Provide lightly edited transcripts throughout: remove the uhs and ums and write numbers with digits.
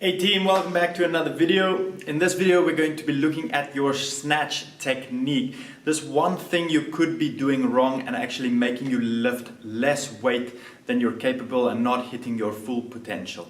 Hey team, welcome back to another video. In this video we're going to be looking at your snatch technique. This one thing you could be doing wrong and actually making you lift less weight than you're capable and not hitting your full potential.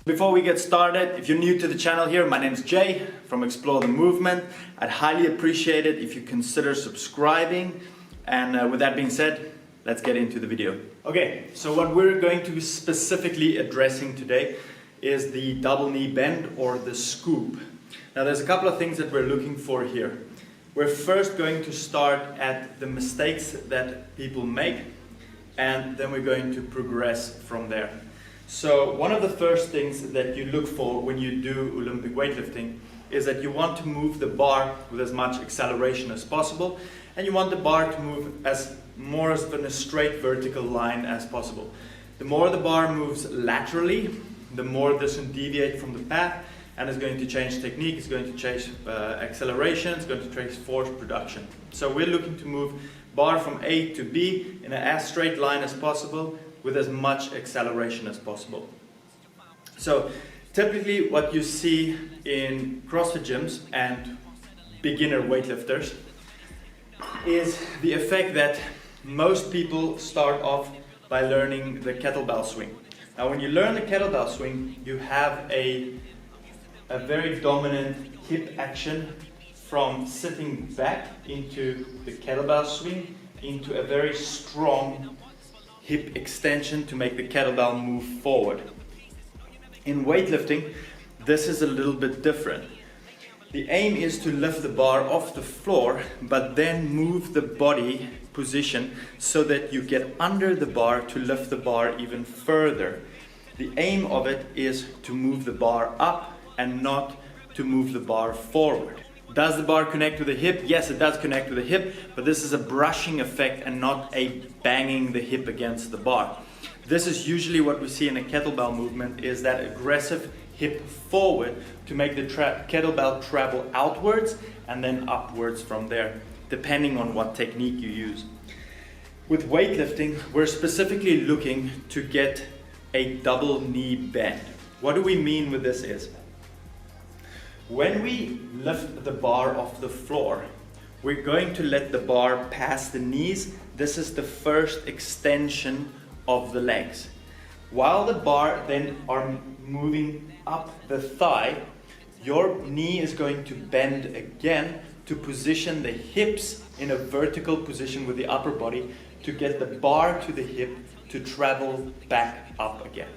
Before we get started, if you're new to the channel here, my name is Jay from Explore the Movement. I'd highly appreciate it if you consider subscribing. And with that being said, let's get into the video. Okay, so what we're going to be specifically addressing today is the double knee bend or the scoop. Now there's a couple of things that we're looking for here. We're first going to start at the mistakes that people make, and then we're going to progress from there. So one of the first things that you look for when you do Olympic weightlifting is that you want to move the bar with as much acceleration as possible, and you want the bar to move more in a straight vertical line as possible. The more the bar moves laterally, the more this will deviate from the path and is going to change technique, it's going to change acceleration, it's going to change force production. So we're looking to move bar from A to B in as straight line as possible, with as much acceleration as possible. So typically what you see in CrossFit gyms and beginner weightlifters is the effect that most people start off by learning the kettlebell swing. Now when you learn the kettlebell swing, you have a very dominant hip action from sitting back into the kettlebell swing into a very strong hip extension to make the kettlebell move forward. In weightlifting, this is a little bit different. The aim is to lift the bar off the floor, but then move the body position so that you get under the bar to lift the bar even further. The aim of it is to move the bar up and not to move the bar forward. Does the bar connect to the hip? Yes, it does connect to the hip, but this is a brushing effect and not a banging the hip against the bar. This is usually what we see in a kettlebell movement, is that aggressive hip forward to make the kettlebell travel outwards and then upwards from there, depending on what technique you use. With weightlifting, we're specifically looking to get a double knee bend. What do we mean with this is, when we lift the bar off the floor, we're going to let the bar pass the knees. This is the first extension of the legs. While the bar then are moving up the thigh, your knee is going to bend again to position the hips in a vertical position with the upper body to get the bar to the hip to travel back up again.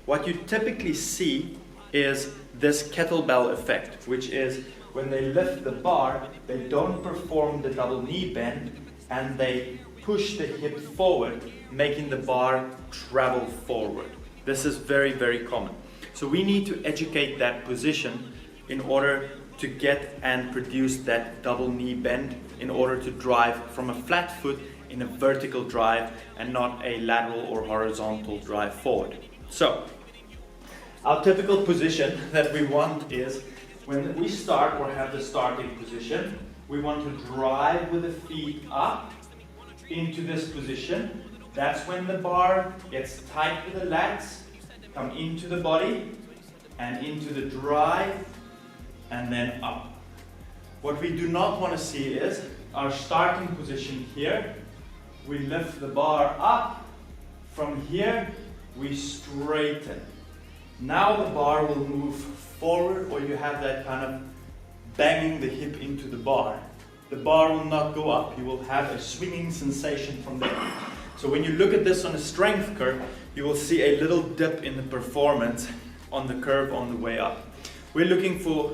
What you typically see is this kettlebell effect, which is when they lift the bar, they don't perform the double knee bend and they push the hip forward, making the bar travel forward. This is very, very common. So we need to educate that position in order to get and produce that double knee bend, in order to drive from a flat foot in a vertical drive and not a lateral or horizontal drive forward. So our typical position that we want is, when we start or have the starting position, we want to drive with the feet up into this position. That's when the bar gets tight with the lats, come into the body and into the drive and then up. What we do not want to see is our starting position here. We lift the bar up. From here, we straighten. Now the bar will move forward, or you have that kind of banging the hip into the bar. The bar will not go up. You will have a swinging sensation from there. So when you look at this on a strength curve, you will see a little dip in the performance on the curve on the way up. We're looking for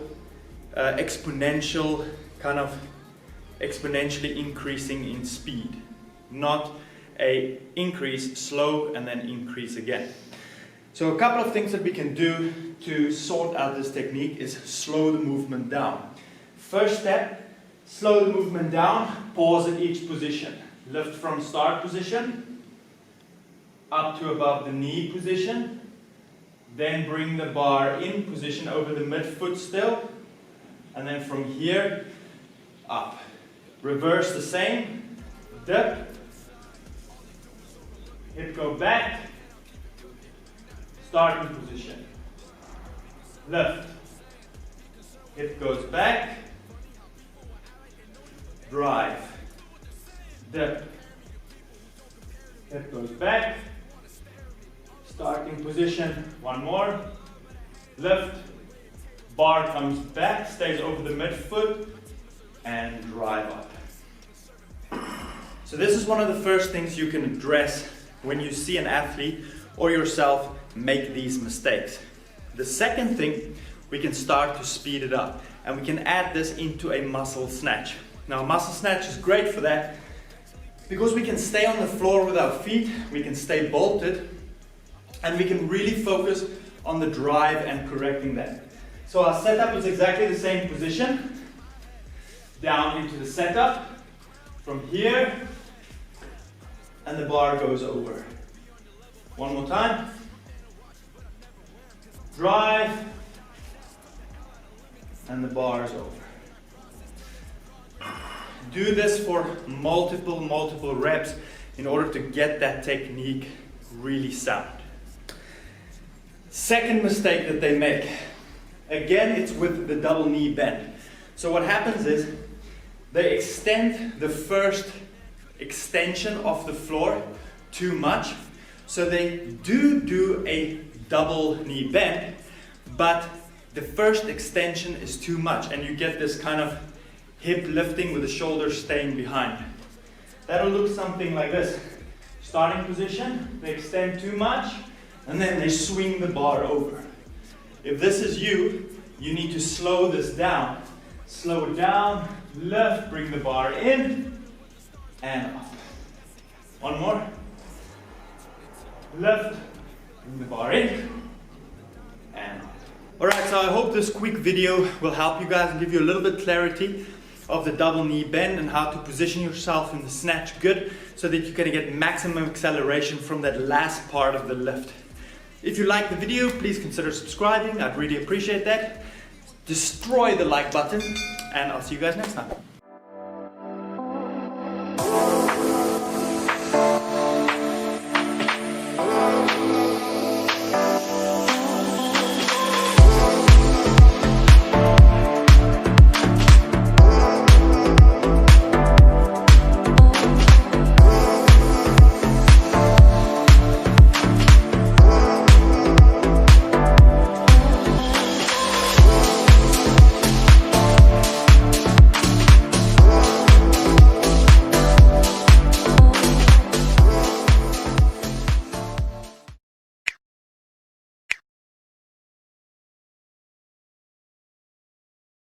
exponentially increasing in speed, not a increase slow and then increase again. So a couple of things that we can do to sort out this technique is slow the movement down. First step, slow the movement down, pause at each position. Lift from start position, up to above the knee position, Then bring the bar in position over the midfoot still. And then from here, up. Reverse the same. Dip. Hip go back. Starting position. Lift. Hip goes back. Drive. Dip. Hip goes back. Starting position. One more. Lift. Bar comes back, stays over the midfoot, and drive up. So this is one of the first things you can address when you see an athlete or yourself make these mistakes. The second thing, we can start to speed it up, and we can add this into a muscle snatch. Now, a muscle snatch is great for that because we can stay on the floor with our feet, we can stay bolted, and we can really focus on the drive and correcting that. So our setup is exactly the same position. Down into the setup. From here, and the bar goes over. One more time. Drive, and the bar is over. Do this for multiple reps in order to get that technique really sound. Second mistake that they make, again, it's with the double knee bend. So what happens is they extend the first extension of the floor too much. So they do a double knee bend, but the first extension is too much, and you get this kind of hip lifting with the shoulders staying behind. That'll look something like this. Starting position, they extend too much, and then they swing the bar over. If this is you, you need to slow this down. Slow it down, lift, bring the bar in, and up. One more. Lift, bring the bar in, and up. Alright, so I hope this quick video will help you guys and give you a little bit clarity of the double knee bend and how to position yourself in the snatch good so that you can get maximum acceleration from that last part of the lift. If you like the video, please consider subscribing. I'd really appreciate that. Destroy the like button, and I'll see you guys next time.